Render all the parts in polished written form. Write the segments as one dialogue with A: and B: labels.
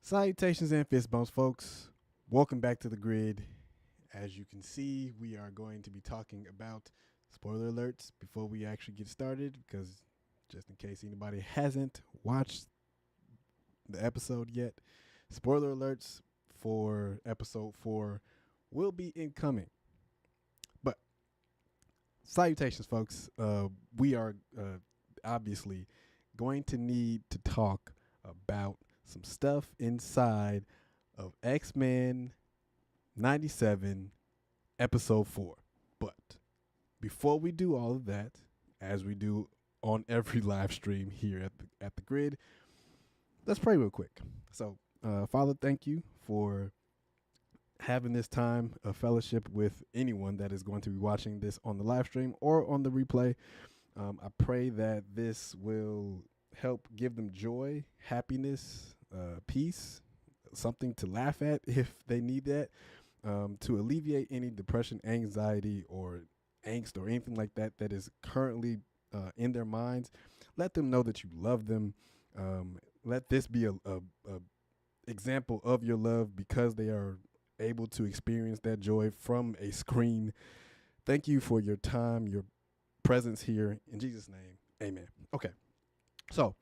A: Salutations and fist bumps, folks. Welcome back to the grid. As you can see, we are going to be talking about spoiler alerts before we actually get started, because just in case anybody hasn't watched the episode yet, spoiler alerts for episode 4 will be incoming. But salutations, folks. We are obviously going to need to talk about some stuff inside of Xmen97 episode 4. But before we do all of that, as we do on every live stream here at the grid, let's pray real quick. So, Father, thank you for having this time of fellowship with anyone that is going to be watching this on the live stream or on the replay. I pray that this will help give them joy, happiness, peace, something to laugh at if they need that, to alleviate any depression, anxiety, or angst or anything like that that is currently in their minds. Let them know that you love them. Let this be a example of your love because they are able to experience that joy from a screen. Thank you for your time, your presence here. In Jesus' name, amen. Okay. So,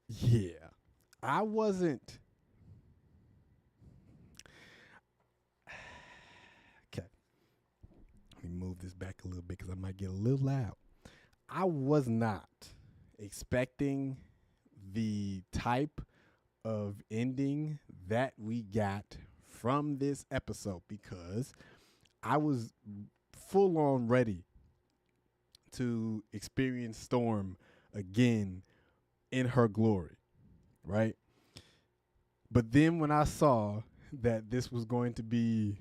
A: yeah, I wasn't. Okay. Let me move this back a little bit because I might get a little loud. I was not expecting the type of ending that we got from this episode because I was full on ready to experience Storm again in her glory, right? But then when I saw that this was going to be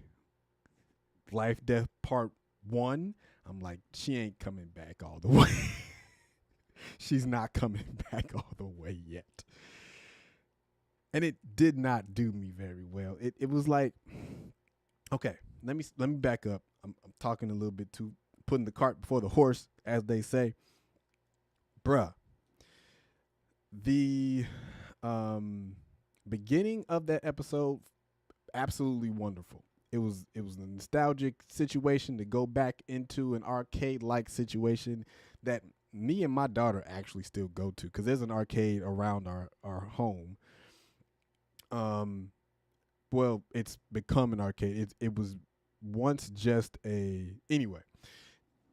A: Life Death Part 1, I'm like, she ain't coming back all the way. She's not coming back all the way yet. And it did not do me very well. It was like, okay, let me back up. I'm talking a little bit too, putting the cart before the horse, as they say. Bruh, the beginning of that episode, absolutely wonderful. It was a nostalgic situation to go back into an arcade like situation that me and my daughter actually still go to because there's an arcade around our home. Well, it's become an arcade. It was once just a anyway.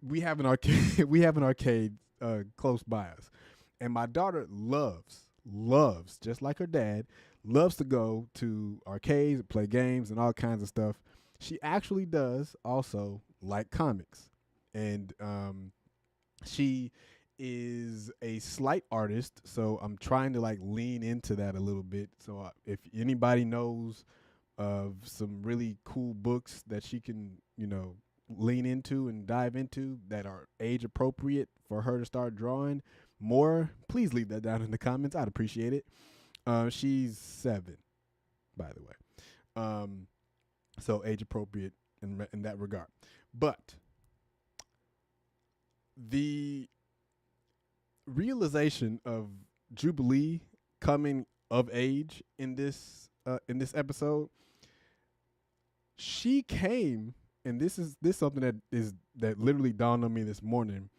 A: We have an arcade. We have an arcade close by us, and my daughter loves just like her dad loves to go to arcades, play games, and all kinds of stuff. She actually does also like comics, and she is a slight artist, so I'm trying to like lean into that a little bit. So if anybody knows of some really cool books that she can, lean into and dive into that are age appropriate for her to start drawing more, please leave that down in the comments. I'd appreciate it. She's 7, by the way. So age appropriate in that regard. But the realization of Jubilee coming of age in this episode, she came, and this something that literally dawned on me this morning.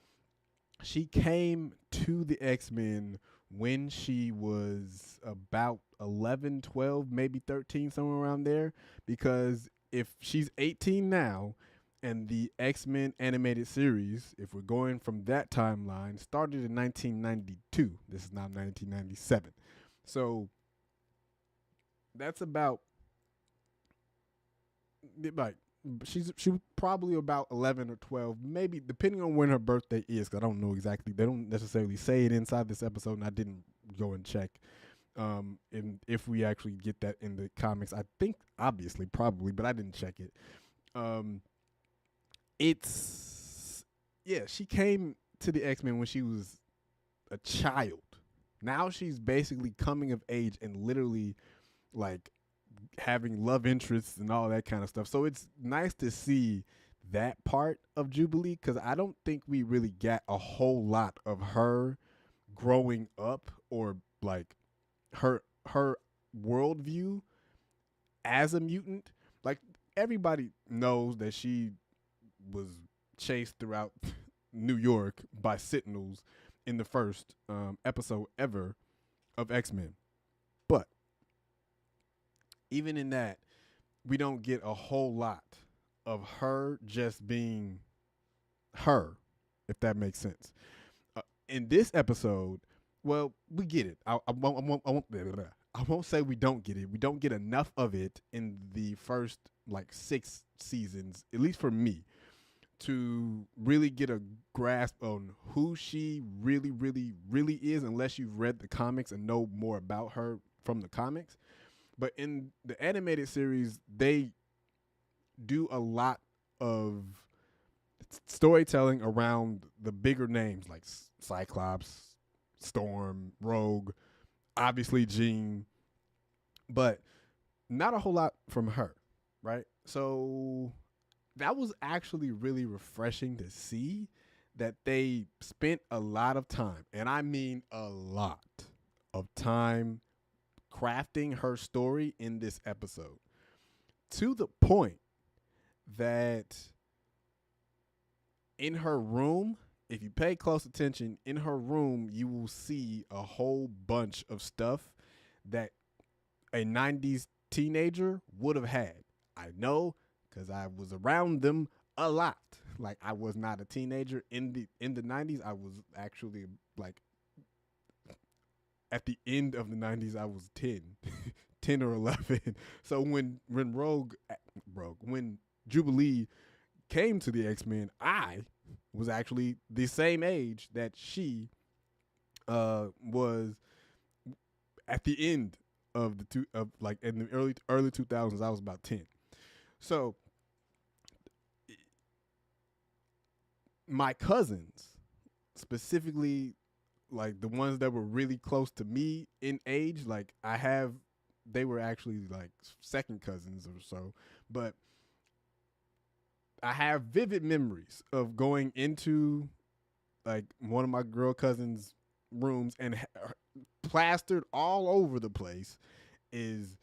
A: She came to the X-Men when she was about 11, 12, maybe 13, somewhere around there. Because if she's 18 now, and the X-Men animated series, if we're going from that timeline, started in 1992. This is now 1997. So that's about, like, she was probably about 11 or 12, maybe, depending on when her birthday is, because I don't know exactly. They don't necessarily say it inside this episode, and I didn't go and check. And if we actually get that in the comics, I think obviously probably, but I didn't check it. She came to the X-Men when she was a child. Now she's basically coming of age and literally like having love interests and all that kind of stuff. So it's nice to see that part of Jubilee because I don't think we really got a whole lot of her growing up or like her her worldview as a mutant. Like, everybody knows that she was chased throughout New York by Sentinels in the first episode ever of X-Men. But even in that, we don't get a whole lot of her just being her, if that makes sense. In this episode, well, we get it. I won't say we don't get it. We don't get enough of it in the first like 6 seasons, at least for me, to really get a grasp on who she really, really, really is, unless you've read the comics and know more about her from the comics. But in the animated series, they do a lot of storytelling around the bigger names like Cyclops, Storm, Rogue, obviously Jean, but not a whole lot from her, right? So that was actually really refreshing to see that they spent a lot of time, and I mean a lot of time, crafting her story in this episode, to the point that in her room, if you pay close attention, in her room, you will see a whole bunch of stuff that a 90s teenager would have had. I know, because I was around them a lot. Like, I was not a teenager in the 90s. I was actually like at the end of the 90s. I was 10 10 or 11. So when when Jubilee came to the X-Men, I was actually the same age that she was at the end of like in the early 2000s. I was about 10. So my cousins, specifically like the ones that were really close to me in age, like they were actually like second cousins or so, but I have vivid memories of going into like one of my girl cousins' rooms, and plastered all over the place is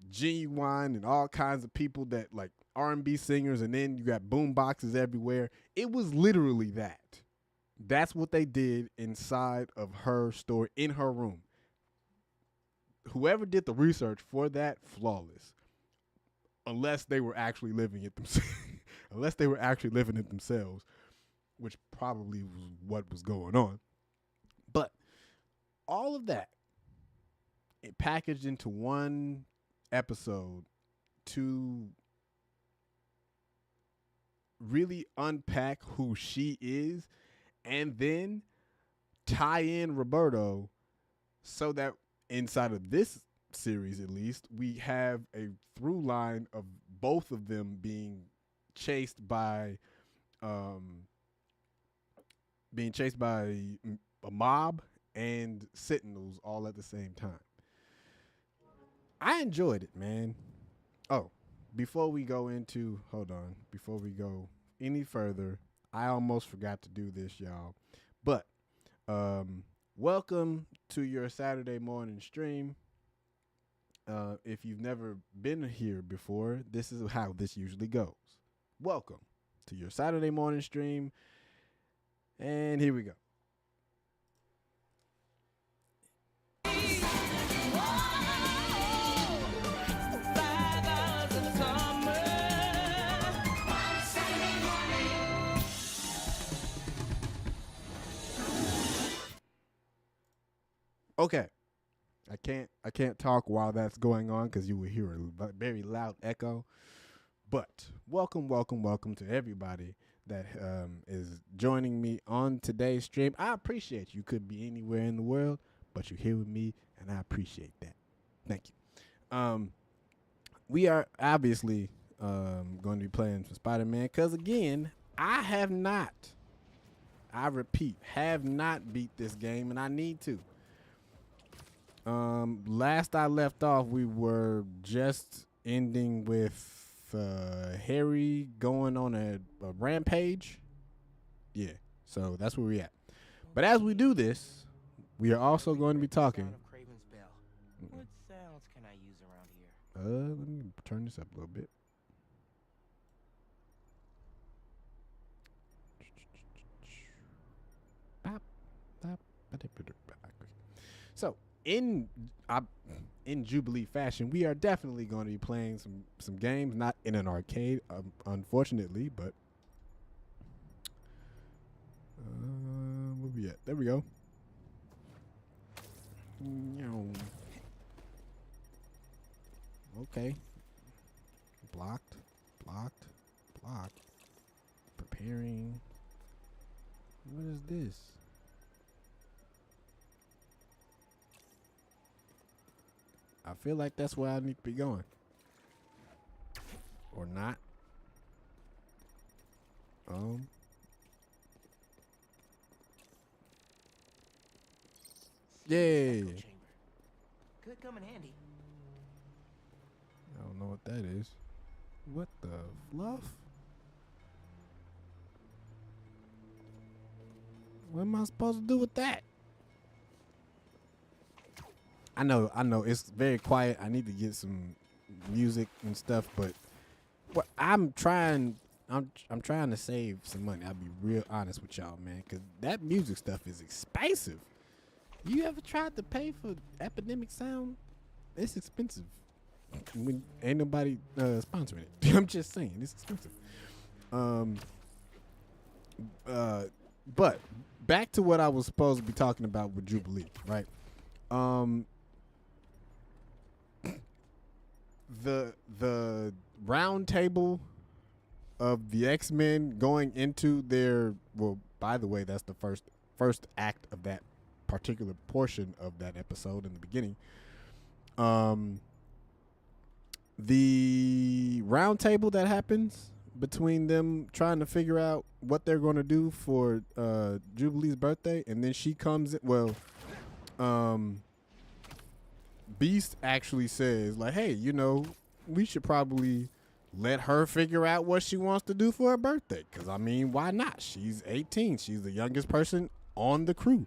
A: Genuine and all kinds of people that like R&B singers, and then you got boom boxes everywhere. It was literally that. That's what they did inside of her story in her room. Whoever did the research for that, flawless. Unless they were actually living it themselves. Unless they were actually living it themselves, which probably was what was going on. But all of that, it packaged into one episode to really unpack who she is, and then tie in Roberto, so that inside of this series, at least, we have a through line of both of them being chased by a mob and Sentinels all at the same time. I enjoyed it, man. Oh, before we go any further, I almost forgot to do this, y'all. But welcome to your Saturday morning stream. If you've never been here before, this is how this usually goes. Welcome to your Saturday morning stream. And here we go. Okay. I can't talk while that's going on because you will hear a very loud echo. But welcome to everybody that is joining me on today's stream. I appreciate you. Could be anywhere in the world, but you're here with me, and I appreciate that. Thank you. We are obviously going to be playing some Spider-Man because, again, I repeat, have not beat this game, and I need to. Last I left off, we were just ending with Harry going on a rampage. Yeah, so that's where we're at. But as we do this, we are also going to be talking.
B: else can I use around here?
A: Let me turn this up a little bit. So in Jubilee fashion, we are definitely going to be playing some games, not in an arcade, unfortunately, but where we at? There we go. Okay. Blocked. Preparing. What is this? I feel like that's where I need to be going. Or not. Yay.
B: Could come in handy.
A: I don't know what that is. What the fluff? What am I supposed to do with that? I know, it's very quiet. I need to get some music and stuff, but what I'm trying to save some money. I'll be real honest with y'all, man, because that music stuff is expensive. You ever tried to pay for Epidemic Sound? It's expensive. When ain't nobody sponsoring it. I'm just saying, it's expensive. But back to what I was supposed to be talking about with Jubilee, right? The round table of the X-Men going into their, well, by the way, that's the first act of that particular portion of that episode in the beginning. The round table that happens between them trying to figure out what they're going to do for Jubilee's birthday, and then she comes in, well, Beast actually says, like, hey, you know, we should probably let her figure out what she wants to do for her birthday. Because, I mean, why not? She's 18. She's the youngest person on the crew.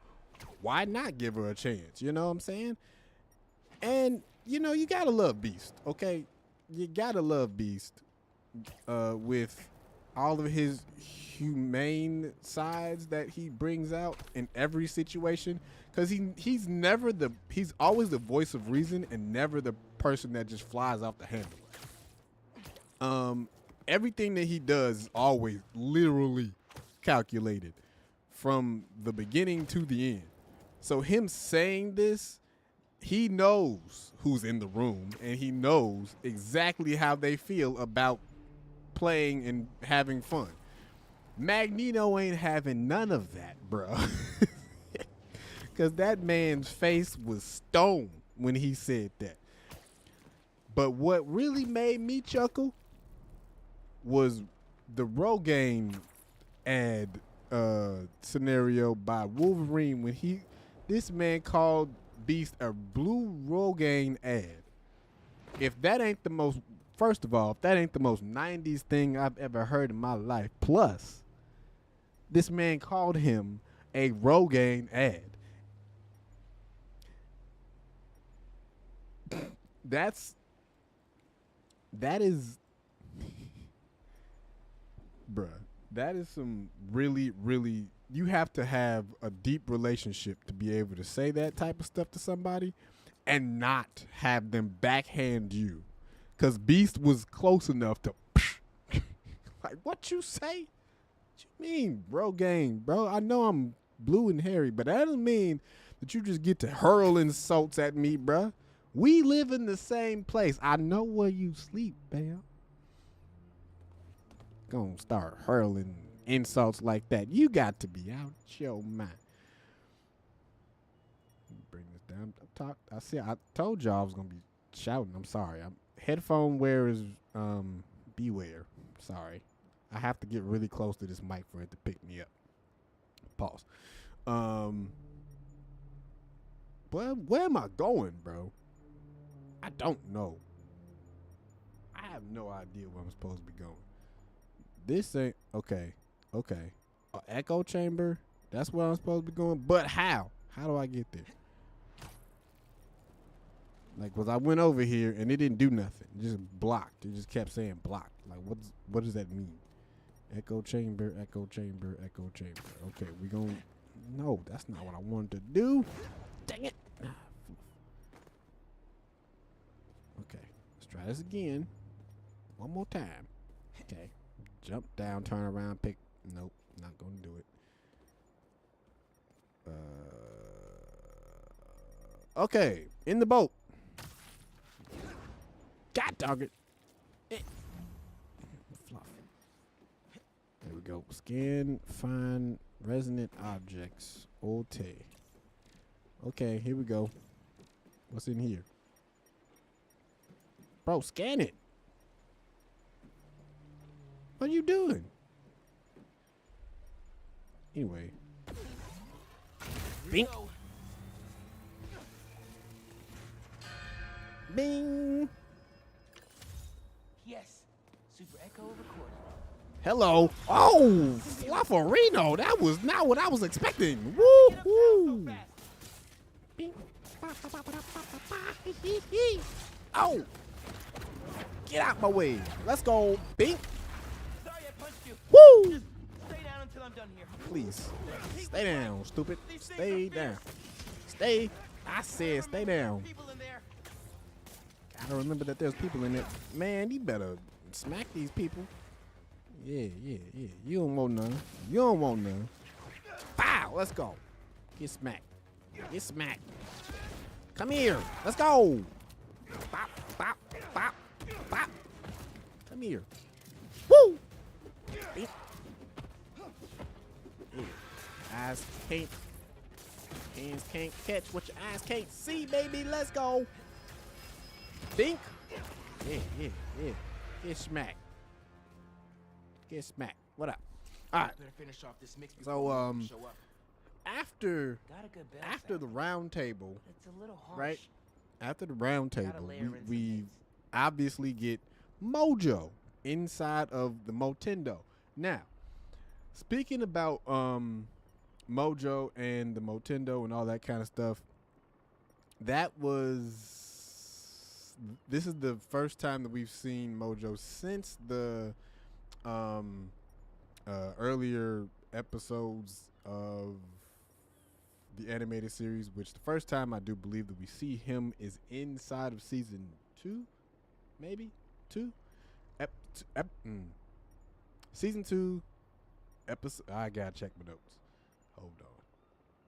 A: Why not give her a chance? You know what I'm saying? And, you know, you got to love Beast, okay? You got to love Beast with all of his humane sides that he brings out in every situation. Because he's always the voice of reason and never the person that just flies off the handle. Everything that he does is always literally calculated from the beginning to the end. So him saying this, he knows who's in the room and he knows exactly how they feel about playing and having fun. Magneto ain't having none of that, bro. Because that man's face was stone when he said that. But what really made me chuckle was the Rogaine ad scenario by Wolverine when this man called Beast a blue Rogaine ad. If that ain't the most 90s thing I've ever heard in my life, plus this man called him a Rogaine ad. That is bruh, that is some really, really, you have to have a deep relationship to be able to say that type of stuff to somebody and not have them backhand you. Because Beast was close enough to like, what you say? What you mean, Rogaine, bro? I know I'm blue and hairy, but that doesn't mean that you just get to hurl insults at me, bruh. We live in the same place. I know where you sleep, Bam. Gonna start hurling insults like that. You got to be out your mind. Bring this down. I told y'all I was gonna be shouting. I'm sorry. Headphone wearers, beware. Sorry. I have to get really close to this mic for it to pick me up. Pause. Where am I going, bro? I don't know. I have no idea where I'm supposed to be going. This ain't okay. Echo chamber. That's where I'm supposed to be going. But how? How do I get there? Like, was I went over here and it didn't do nothing. It just blocked. It just kept saying blocked. Like, what does that mean? Echo chamber, echo chamber, echo chamber. Okay, we gon' no, that's not what I wanted to do. Dang it. Okay, let's try this again. One more time. Okay. Jump down, turn around, pick. Nope, not gonna do it. Okay, in the boat. God dog it. Fluff. There we go. Scan, find resonant objects. Ote. Okay, here we go. What's in here? Bro, scan it. What are you doing? Anyway. Bing. Bing.
B: Yes. Super Echo recorded.
A: Hello. Oh, Flufferino. That was not what I was expecting. Woo hoo. Bing. Oh. Get out my way. Let's go. Bing.
B: Sorry I punched you.
A: Woo.
B: Just stay down until I'm done here.
A: Please. Stay down, stupid. Stay down. Stay. I said stay down.
B: People in there.
A: Gotta remember that there's people in it. Man, you better smack these people. Yeah. You don't want none. You don't want none. Pow! Let's go. Get smacked. Get smacked. Come here. Let's go. Bop, bop, bop, bop. Come here. Woo! Yeah. Eyes can't. Hands can't catch what your eyes can't see, baby. Let's go. Think. Yeah. Get smacked. Get smacked. What up? All right.
B: Better finish off this mix
A: So,
B: before we show up.
A: after
B: Got a good bell
A: after the
B: sound.
A: round table,
B: It's a little harsh.
A: right? After the round
B: Gotta
A: table,
B: layer in some
A: we
B: hits.
A: obviously get Mojo inside of the Motendo. Now, speaking about Mojo and the Motendo and all that kind of stuff, this is the first time that we've seen Mojo since the earlier episodes of the animated series, which the first time I do believe that we see him is inside of season 2, maybe 2. Season 2 episode. I gotta check my notes. Hold on.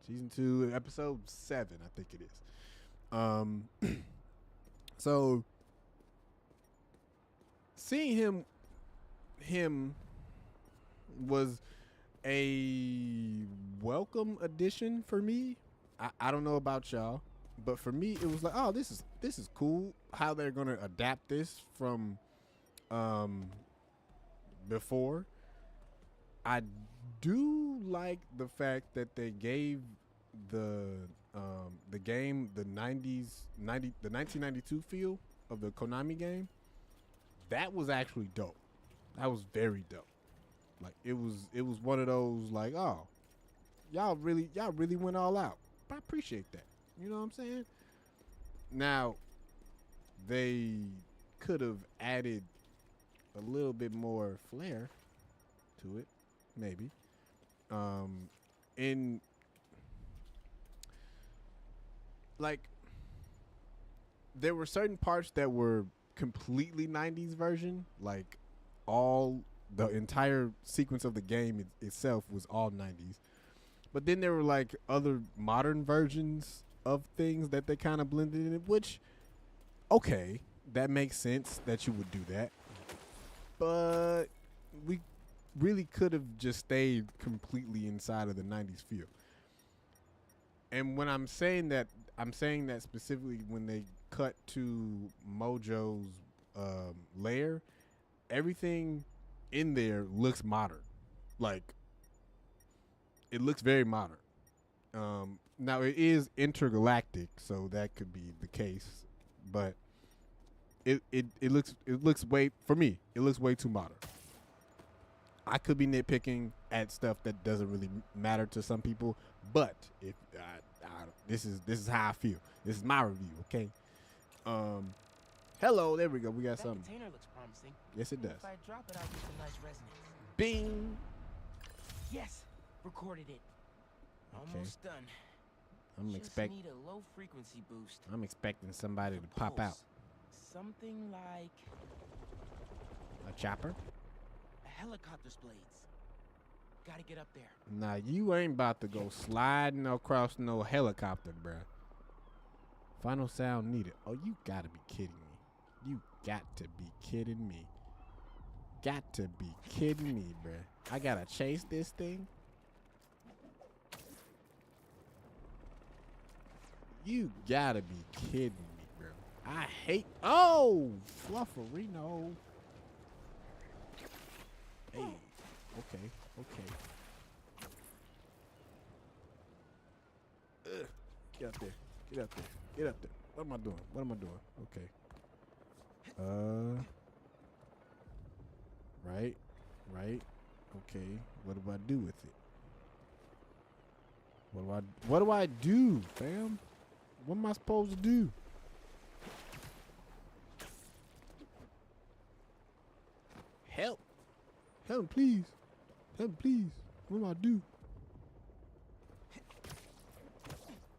A: Season 2 episode 7, I think it is. So seeing him was a welcome addition for me. I don't know about y'all, but for me it was like, oh, this is cool how they're gonna adapt this from before. I do like the fact that they gave the game the 1992 feel of the Konami game. That was actually dope. That was very dope. Like it was one of those like, oh, y'all really went all out. I appreciate that. You know what I'm saying? Now, they could have added a little bit more flair to it, maybe. In like, there were certain parts that were completely 90s version, like all the entire sequence of the game itself was all 90s. But then there were like other modern versions of things that they kind of blended in, which, okay, that makes sense that you would do that. But we really could have just stayed completely inside of the 90s feel. And when I'm saying that specifically when they cut to Mojo's lair, everything in there looks modern. Like, it looks very modern. Now it is intergalactic, so that could be the case, but it looks way, for me, it looks way too modern. I could be nitpicking at stuff that doesn't really matter to some people, but if this is how I feel. This is my review, okay? Hello, there we go. We got
B: That
A: something.
B: container looks promising.
A: Yes, it does.
B: If I drop it, I'll get some nice resonance.
A: Bing.
B: Yes, recorded it. Almost done. Just need a low frequency boost.
A: I'm expecting somebody
B: The
A: to pop out.
B: pulse. Something like
A: A chopper?
B: a helicopter's blades. Gotta get up there.
A: Nah, you ain't about to go sliding across no helicopter, bruh. Final sound needed. Oh, you gotta be kidding me. You got to be kidding me. Got to be kidding me, bruh. I gotta chase this thing? You gotta be kidding me, bro. I hate. Oh, Flufferino. Hey, okay, okay. Get up there. Get up there. Get up there. What am I doing? What am I doing? Okay. Right. Right. Okay. What do I do with it? What do I do, fam? What am I supposed to do? Help. Help, please. Help, please. What do I do?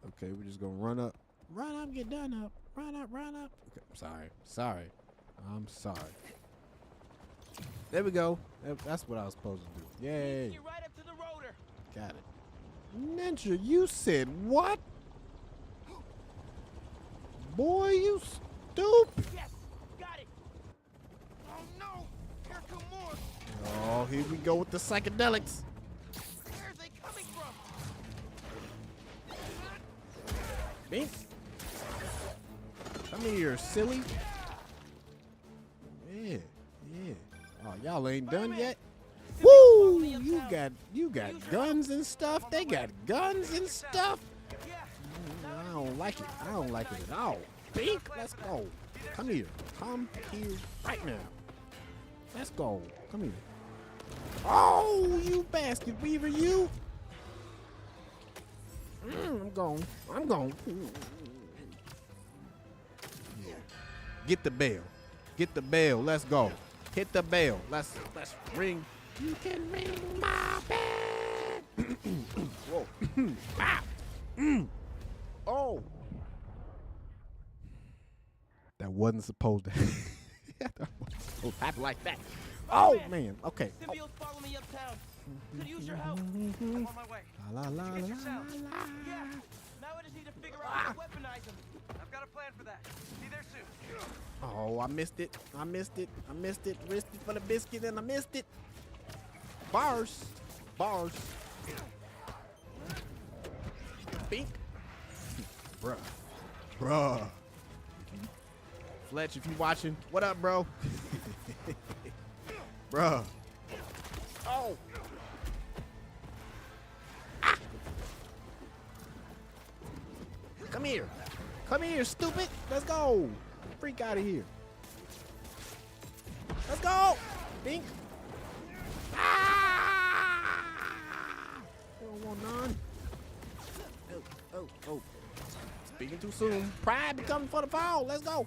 A: Okay, we're just gonna run up. Run up, get done up. Run up, run up. Okay, I'm sorry. Sorry. I'm sorry. There we go. That's what I was supposed to do. Yay.
B: Get right up to the rotor.
A: Got it. Ninja, you said what? Boy, you stupid.
B: Yes, got it. Oh no, here come more.
A: Oh, here we go with the psychedelics.
B: Where are they coming from?
A: Bink. Come here, silly. Yeah, yeah. Oh, y'all ain't done yet? Woo! You got guns and stuff. They got guns and stuff.
B: Yeah.
A: I don't like it. I don't like it at all. Bink, let's go. Come here. Come here right now. Let's go. Come here. Oh, you bastard weaver, you. I'm gone. I'm gone. Yeah. Get the bell. Get the bell. Let's go. Hit the bell. Let's ring. You can ring my bell. Whoa. Ah. Oh. That wasn't supposed to happen like that. Oh, man. Okay.
B: Symbiotes follow me uptown. Could use your help.
C: I'm on my way.
A: La la la
C: Did you get your
A: la
C: sound?
A: la.
B: Yeah. Now I just need to figure out how to weaponize them.
C: I've got a plan for that. Be there soon.
A: Oh, I missed it. I missed it. I missed it. Risked it for the biscuit and I missed it. Bars. Bars. Bink. Bruh. Bruh. Fletch, if you watching, what up, bro? Bruh. Oh. Ah. Come here. Come here, stupid. Let's go. Freak out of here. Let's go. Bink. Ah. You don't want none. Oh. Speaking too soon. Pride be coming for the fall. Let's go.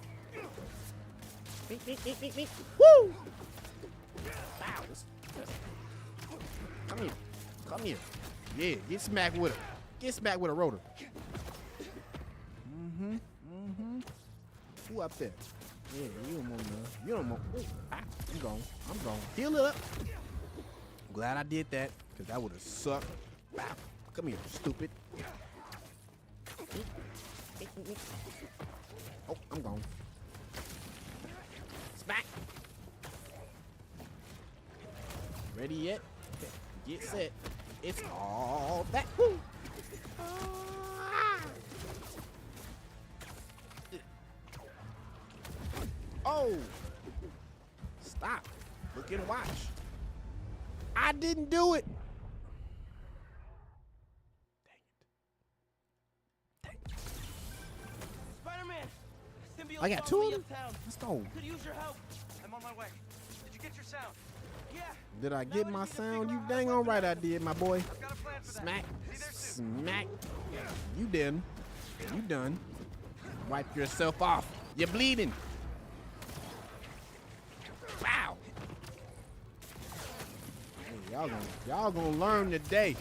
A: Bink. Woo. Wow. Come here. Come here. Yeah, get smacked with her. Get smacked with a rotor. Who up there? Yeah, you don't want none. You don't want. Ooh, I'm gone. I'm gone. Heal it up. I'm glad I did that, because that would have sucked. Bow. Come here, stupid. Oh, I'm gone. Smack. Ready yet? Get set. It's all that. Woo. Oh. Stop. Look and watch. I didn't do it.
B: Spider-Man. Symbiotes
A: I got
B: follow
A: two
B: me
A: of them?
B: uptown.
A: Let's go.
B: Could use your help.
C: I'm on my way. Did you get your sound?
B: Yeah.
A: Did I get my sound? You dang on right I did, my boy.
C: I've got a plan for that.
A: Smack.
C: Be there soon.
A: Smack. You done. You done. Wipe yourself off. You're bleeding. Wow. Hey, y'all gonna learn today.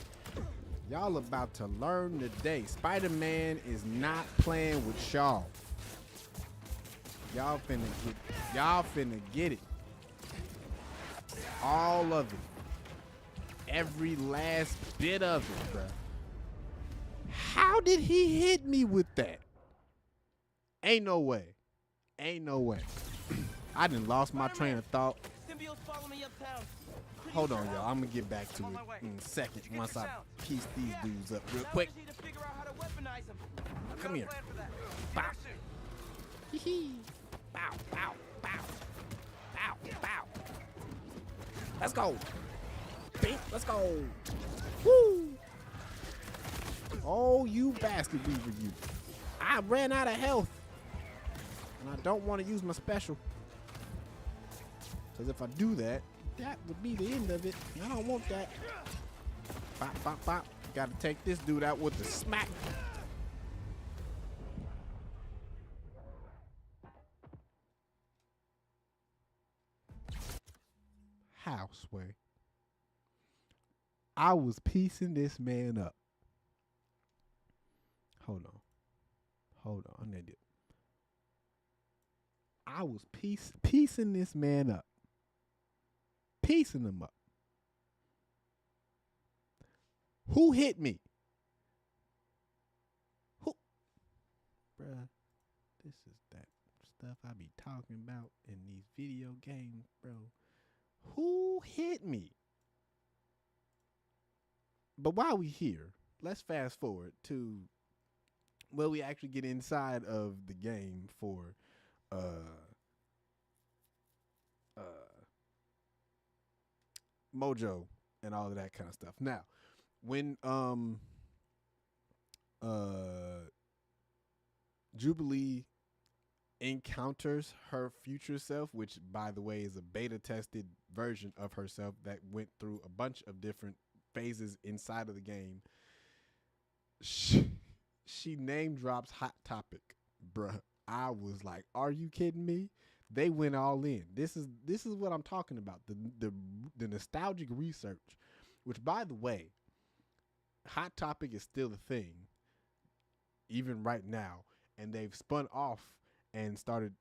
A: Y'all about to learn today. Spider-Man is not playing with y'all. Y'all finna get it. All of it. Every last bit of it, bruh. How did he hit me with that? Ain't no way. Ain't no way. I done lost my train of thought. Hold on, y'all. I'm gonna get back to it in a second once I piece these dudes up real quick. Come here. Bow. Hee-hee. Bow, bow, bow. Bow, bow. Let's go. Let's go. Woo. Oh, you bastard weaver, you. I ran out of health. And I don't want to use my special. Because if I do that, that would be the end of it. And I don't want that. Bop, bop, bop. Got to take this dude out with the smack. How, Sway? I was piecing this man up. Hold on. I need it. I was piecing this man up. Piecing him up. Who hit me? Who? Bruh, this is that stuff I be talking about in these video games, bro. Who hit me? But while we here, let's fast forward to where we actually get inside of the game for Mojo and all of that kind of stuff. Now, when Jubilee encounters her future self, which by the way is a beta tested version of herself that went through a bunch of different phases inside of the game, she name drops Hot Topic, bruh. I was like, are you kidding me? They went all in. This is what I'm talking about. The nostalgic research, which by the way, Hot Topic is still a thing, even right now, and they've spun off and started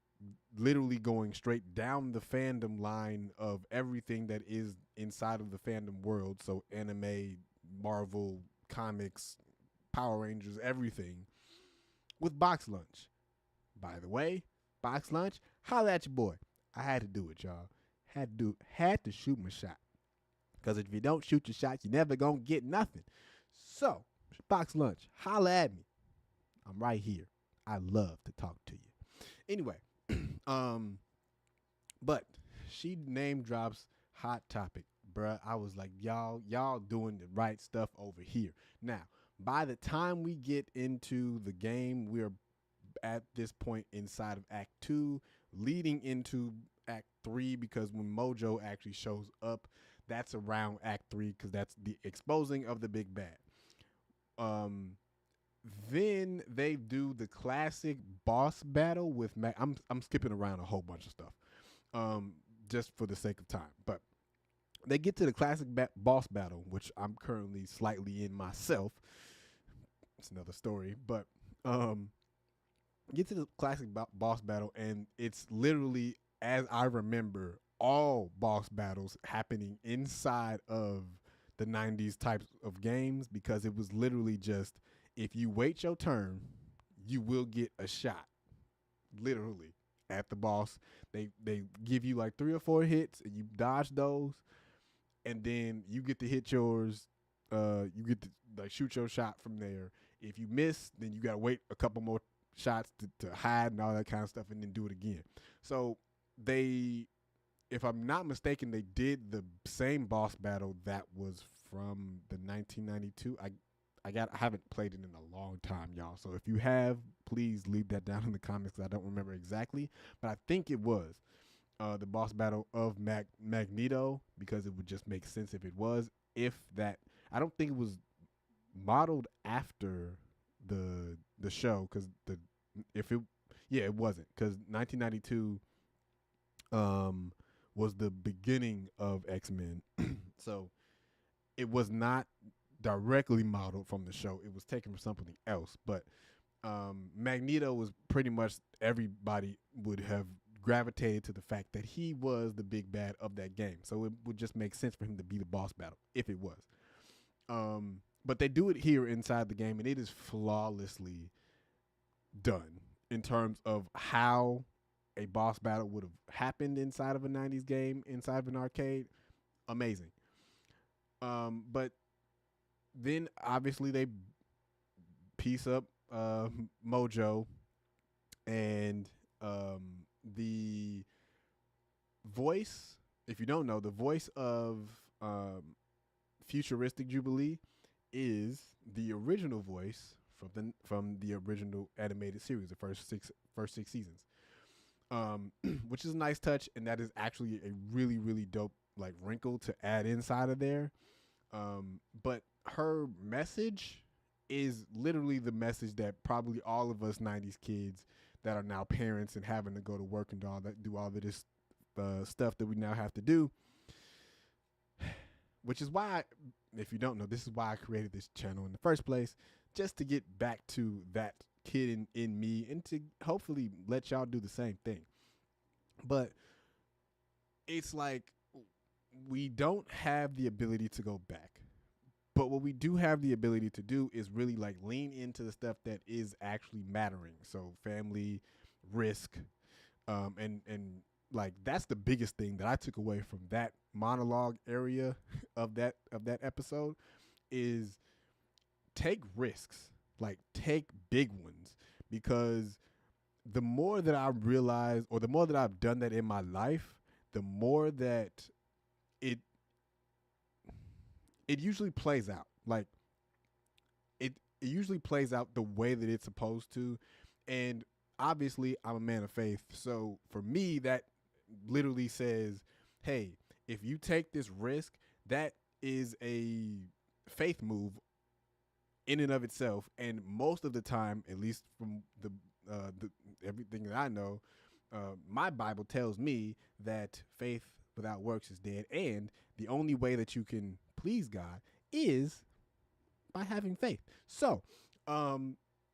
A: literally going straight down the fandom line of everything that is inside of the fandom world. So anime, Marvel, comics, Power Rangers, everything, with Box Lunch. By the way, Box Lunch, holla at your boy. I had to do it, y'all. Had to shoot my shot. Because if you don't shoot your shot, you never gonna get nothing. So, Box Lunch, holla at me. I'm right here. I love to talk to you. Anyway, but she name drops Hot Topic, bruh. I was like, y'all doing the right stuff over here. Now, by the time we get into the game, we're at this point inside of Act 2, leading into Act 3, because when Mojo actually shows up, that's around Act 3, because that's the exposing of the big bad. Then they do the classic boss battle with Mac. I'm skipping around a whole bunch of stuff, just for the sake of time. But they get to the classic boss battle, which I'm currently slightly in myself. It's another story, but get to the classic boss battle, and it's literally, as I remember, all boss battles happening inside of the 90s types of games, because it was literally just, if you wait your turn, you will get a shot, literally, at the boss. They give you like 3 or 4 hits, and you dodge those, and then you get to hit yours. You get to like shoot your shot from there. If you miss, then you gotta wait a couple more shots to hide and all that kind of stuff, and then do it again. So they, if I'm not mistaken, they did the same boss battle that was from the 1992. I haven't played it in a long time, y'all. So if you have, please leave that down in the comments, because I don't remember exactly. But I think it was the boss battle of Magneto, because it would just make sense if it was. If that, I don't think it was modeled after the show, because Yeah, it wasn't, because 1992 was the beginning of X-Men. So it was not directly modeled from the show. It was taken from something else. But Magneto was pretty much, everybody would have gravitated to the fact that he was the big bad of that game. So it would just make sense for him to be the boss battle if it was. But they do it here inside the game, and it is flawlessly done in terms of how a boss battle would have happened inside of a 90s game, inside of an arcade. Amazing. But then obviously they piece up Mojo, and the voice, if you don't know, the voice of Futuristic Jubilee is the original voice from the original animated series, the first six seasons. Which is a nice touch, and that is actually a really, really dope like wrinkle to add inside of there. But her message is literally the message that probably all of us 90s kids that are now parents and having to go to work and do all of this stuff that we now have to do. Which is why, if you don't know, this is why I created this channel in the first place, just to get back to that kid in me and to hopefully let y'all do the same thing. But it's like we don't have the ability to go back. But what we do have the ability to do is really like lean into the stuff that is actually mattering. So family, risk, and like that's the biggest thing that I took away from that monologue area of that episode is take risks, like take big ones, because the more that I realize, or the more that I've done that in my life, the more that it usually plays out. Like it usually plays out the way that it's supposed to. And obviously I'm a man of faith. So for me, that literally says, hey, if you take this risk, that is a faith move in and of itself. And most of the time, at least from the everything that I know, my Bible tells me that faith without works is dead. And the only way that you can please God is by having faith. So,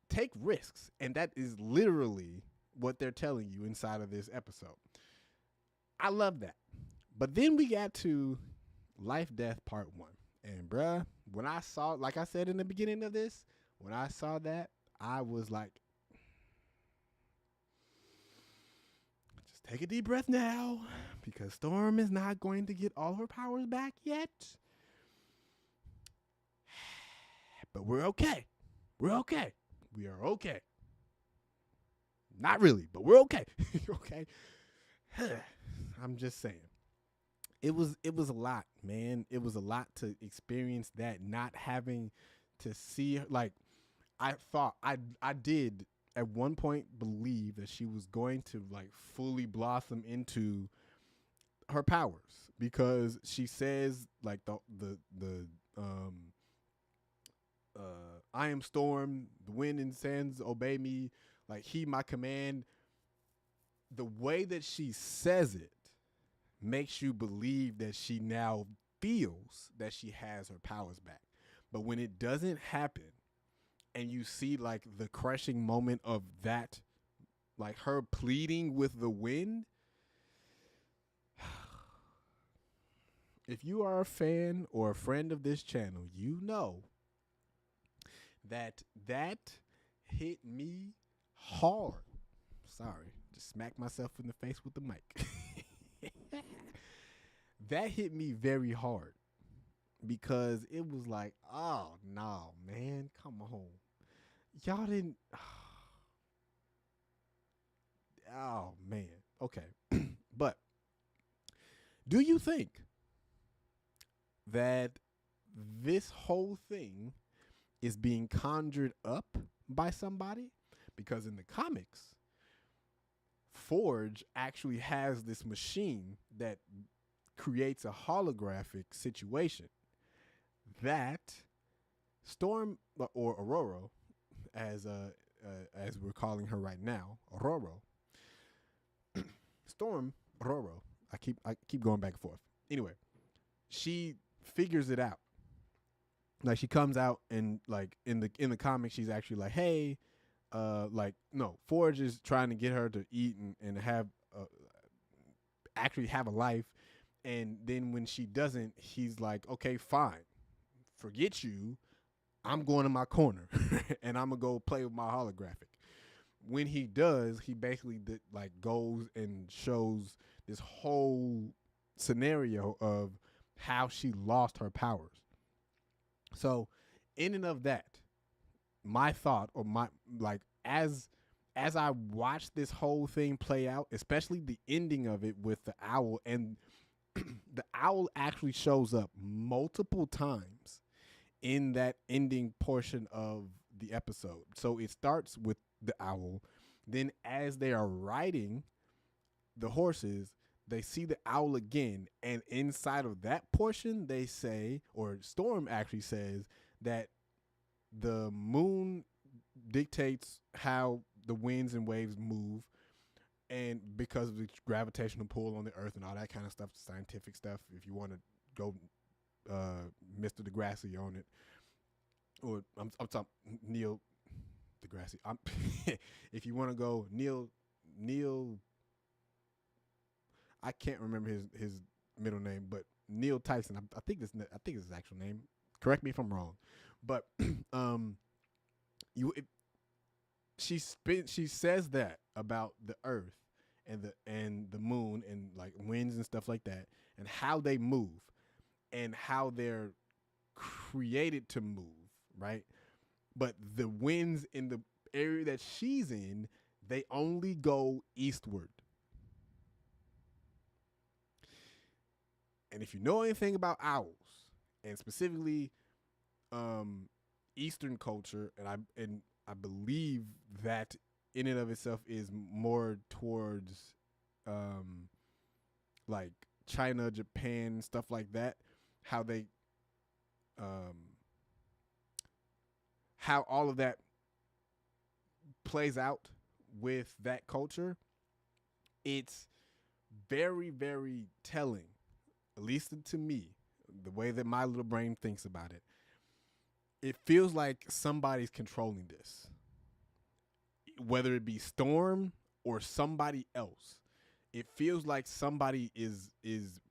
A: take risks. And that is literally what they're telling you inside of this episode. I love that. But then we got to Life, Death, Part 1. And bruh, when I saw, like I said in the beginning of this, when I saw that, I was like, just take a deep breath now, because Storm is not going to get all her powers back yet. But we're okay. We're okay. We are okay. Not really, but we're okay. Okay. I'm just saying. It was a lot, man. It was a lot to experience that, not having to see her. Like, I thought I did at one point believe that she was going to like fully blossom into her powers, because she says like the I am Storm, the wind and sands obey me, like heed my command. The way that she says it makes you believe that she now feels that she has her powers back. But when it doesn't happen, and you see like the crushing moment of that, like her pleading with the wind, if you are a fan or a friend of this channel, you know that hit me hard. Sorry, just smacked myself in the face with the mic. That hit me very hard, because it was like, oh no, man, come on. Y'all didn't. Oh man. Okay. But do you think that this whole thing is being conjured up by somebody? Because in the comics, Forge actually has this machine that creates a holographic situation that Storm, or Aurora, as as we're calling her right now, Roro. Storm Roro. I keep going back and forth. Anyway, she figures it out. Like she comes out and like in the comics, she's actually like, hey, like no, Forge is trying to get her to eat and have actually have a life. And then when she doesn't, he's like, okay, fine, forget you. I'm going to my corner and I'm gonna go play with my holographic. When he does, he basically like goes and shows this whole scenario of how she lost her powers. So in and of that, my thought or my like as I watched this whole thing play out, especially the ending of it with the owl, and the owl actually shows up multiple times in that ending portion of the episode. So it starts with the owl. Then as they are riding the horses, they see the owl again. And inside of that portion, they say, or Storm actually says, that the moon dictates how the winds and waves move. And because of the gravitational pull on the earth and all that kind of stuff, scientific stuff, if you want to go Mr. Degrassi on it, or I'm talking Neil Degrassi. If you want to go Neil, I can't remember his middle name, but Neil Tyson. I think it's his actual name. Correct me if I'm wrong, but she says that about the earth and the moon and like winds and stuff like that, and how they move and how they're created to move, right? But the winds in the area that she's in, they only go eastward. And if you know anything about owls, and specifically Eastern culture, and I believe that in and of itself is more towards like China, Japan, stuff like that, how they how all of that plays out with that culture. It's very, very telling, at least to me, the way that my little brain thinks about it. It feels like somebody's controlling this, whether it be Storm or somebody else. It feels like somebody is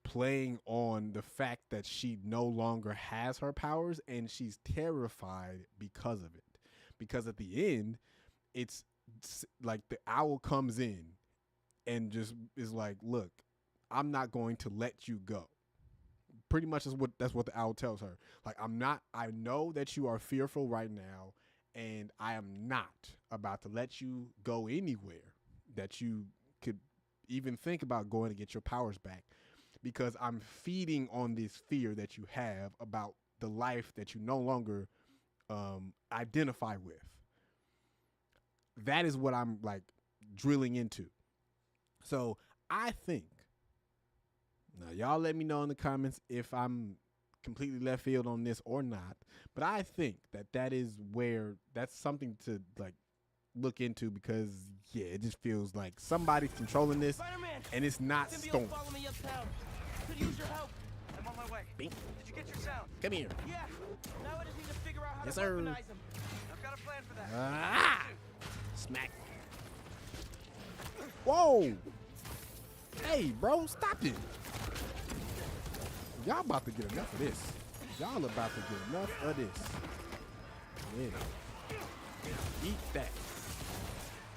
A: playing on the fact that she no longer has her powers, and she's terrified because of it. Because at the end, it's like the owl comes in and just is like, look, I'm not going to let you go. Pretty much that's what the owl tells her. Like, I know that you are fearful right now, and I am not about to let you go anywhere that you could even think about going to get your powers back, because I'm feeding on this fear that you have about the life that you no longer identify with. That is what I'm like drilling into. So I think, now y'all let me know in the comments if I'm completely left field on this or not, but I think that is where that's something to like look into, because yeah, it just feels like somebody's controlling this,
B: Spider-Man,
A: and it's not
B: symbiote
A: Storm.
B: follow me uptown. Could use your help.
C: I'm on my way.
A: Bink.
C: Did you get your sound?
A: Come here.
B: Yeah. Now I just need to figure out how
A: Yes,
B: to
A: sir.
B: weaponize him.
C: I've got a plan for that.
A: Ah! Smack. Whoa. Hey, bro, stop it. Y'all about to get enough of this. Y'all about to get enough of this. Yeah. Eat that.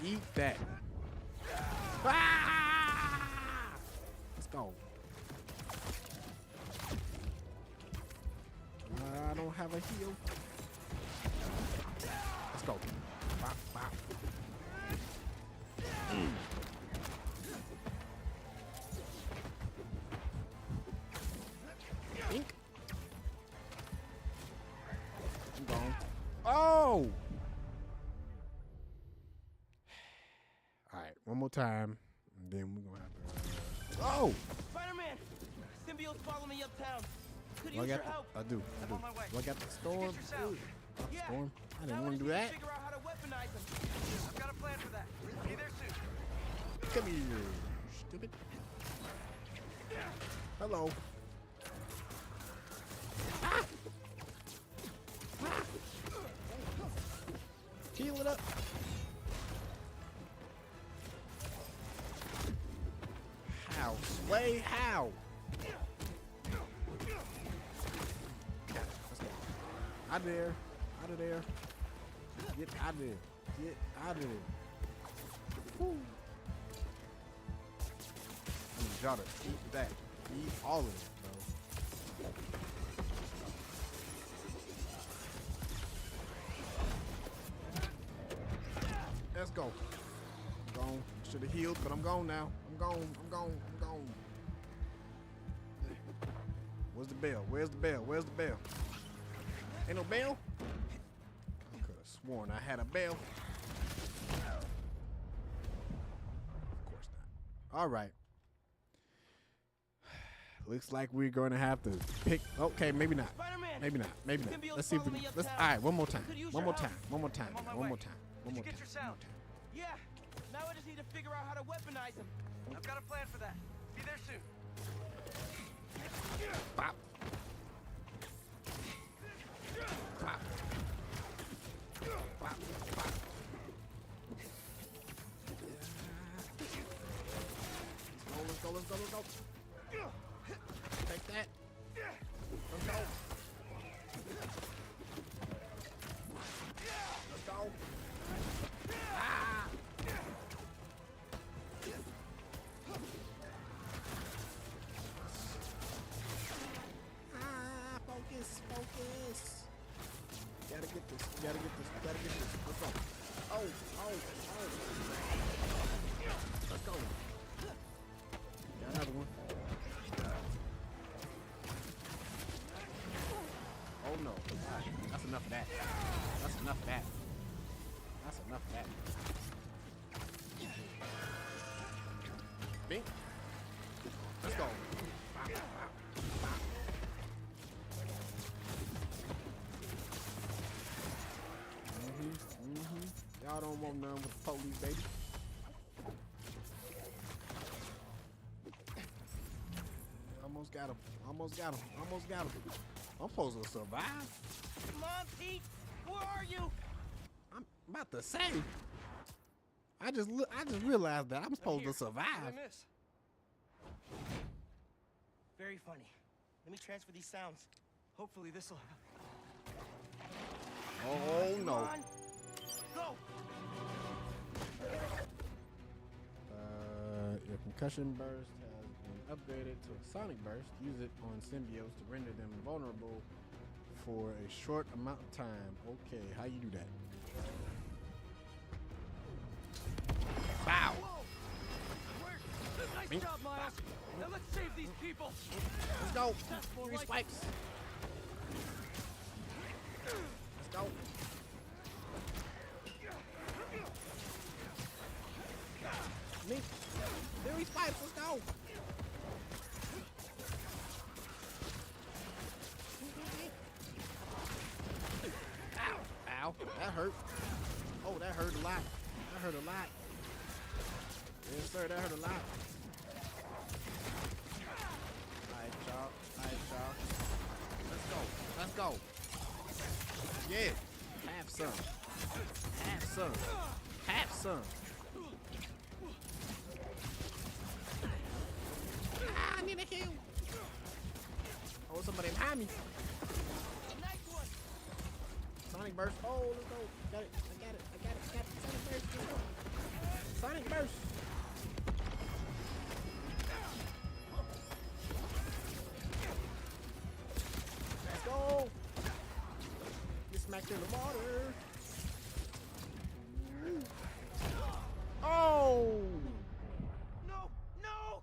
A: Eat that. Ah! Let's go. I don't have a heal. Let's go. Bop, bop. Ink. I'm gone. Oh! Alright, one more time. And then we're gonna have to. Oh!
B: Spider-Man, symbiotes follow me uptown. Could
A: Do I
B: use your
A: got
B: help.
A: I do.
C: I'm on my way.
A: Do I got the
C: Did you
A: storm?
C: get your sound?
B: Yeah.
A: Storm. I didn't
B: Now
A: want to do
B: we just need
A: that.
B: Figure out how to weaponize them.
C: I've got a plan for that. Be there soon.
A: Come here, stupid. Hello. Ah! Ah! Heal it up. How? Sway? How? Let's go. Out of there. Out of there. Get out of there. Get out of there. Woo. I need y'all to eat that. Eat all of it, bro. Let's go. I'm gone. Should have healed, but I'm gone now. I'm gone. I'm gone. I'm gone. Where's the bell? Where's the bell? Where's the bell? Ain't no bell? I could have sworn I had a bell. Of course not. All right. Looks like we're going to have to pick. Okay, maybe not.
B: Spider-Man.
A: Maybe not. Maybe
B: You
A: not.
B: can be able
A: Let's
B: to
A: see if
B: follow
A: we.
B: me
A: Let's.
B: uptown.
A: All right, one more time.
B: Could use
A: One
B: your
A: more
B: help.
A: time. One more time.
C: I'm on my
A: One
C: way.
A: more time. One
C: Did
A: more
C: you
A: time.
C: get your sound?
B: Yeah. Now I just need to figure out how to weaponize them.
C: I've got a plan for that. Be there soon.
A: Bop. Bop. Bop. Bop. Let's go. Let's go. Let's go. Let's go. Take that. Let's go. Let's go. Ah. Focus, focus. Gotta get this, gotta get this, gotta get this. Let's go. Oh, oh, oh. Let's go. Got another one. Oh no. Alright, that's enough of that. That's enough of that. That's enough of that. Bink. Let's go. Y'all don't want none with the police, baby. Almost got him. Almost got him. Almost got him. I'm supposed to survive.
B: Come on, Pete. Where are you?
A: I'm about to say. I just realized that I'm supposed to
C: What
A: survive.
C: did I miss?
B: Very funny. Let me transfer these sounds.
C: Hopefully this'll help.
A: Oh
B: Come
A: no.
B: on. Go.
A: Your concussion burst has been upgraded to a sonic burst. Use it on symbiotes to render them vulnerable for a short amount of time. Okay, how you do that? Wow.
C: Nice
A: Bink.
C: job, Miles. Now let's save these people.
A: Let's go.
C: That's more
A: Three
C: like
A: spikes. Let's go. Me. Three spikes. Let's go. Ow. Ow. That hurt. Oh, that hurt a lot. That hurt a lot. Yes, sir. That hurt a lot. Alright, y'all. Alright, y'all. Let's go. Let's go. Yeah. Have some. Have some. Have some. Ah, I need a heal. Oh, somebody behind me.
B: Nice one.
A: Sonic burst. Oh, let's go. Got it. I got it. I got it. I got it. Sonic burst. Let's go. Sonic burst. Let's go. Get smacked in the water. Oh.
B: No, no.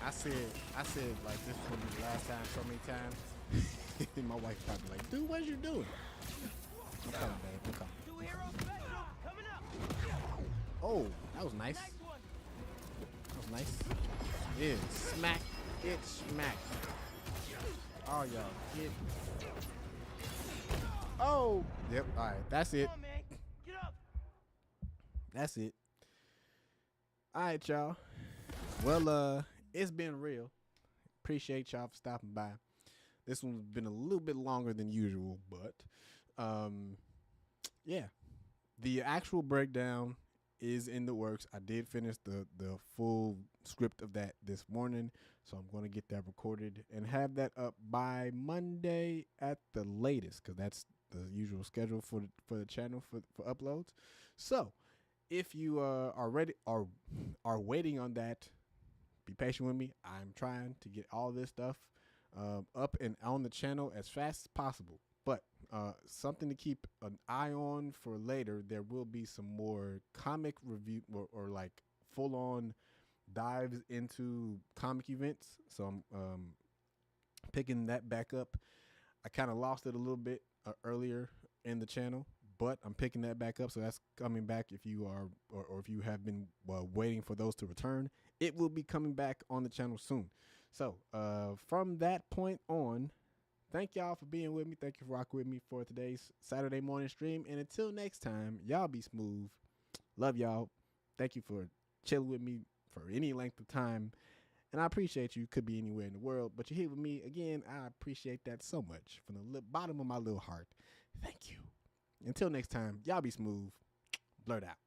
A: I said like this is gonna be the last time so many times. My wife probably like, dude, what you doing? I'm coming, babe. I'm coming.
B: Two hero special coming up.
A: Oh, that was nice.
B: Nice one.
A: That was nice. in. Smack it, smack. All y'all get. Oh, yep. All right, that's it.
B: Come on, man. Get up.
A: That's it. All right, y'all. Well, it's been real. Appreciate y'all for stopping by. This one's been a little bit longer than usual, but yeah. The actual breakdown is in the works. I did finish the full script of that this morning, so I'm going to get that recorded and have that up by Monday at the latest, because that's the usual schedule for the channel for uploads. So if you are ready or are waiting on that, be patient with me. I'm trying to get all this stuff up and on the channel as fast as possible. But something to keep an eye on for later, there will be some more comic review or like full on dives into comic events. So I'm picking that back up. I kind of lost it a little bit earlier in the channel, but I'm picking that back up. So that's coming back. If you are or if you have been waiting for those to return, it will be coming back on the channel soon. So from that point on, thank y'all for being with me. Thank you for rocking with me for today's Saturday morning stream. And until next time, y'all be smooth. Love y'all. Thank you for chilling with me for any length of time. And I appreciate you. Could be anywhere in the world, but you're here with me. Again, I appreciate that so much from the bottom of my little heart. Thank you. Until next time, y'all be smooth. Blurred out.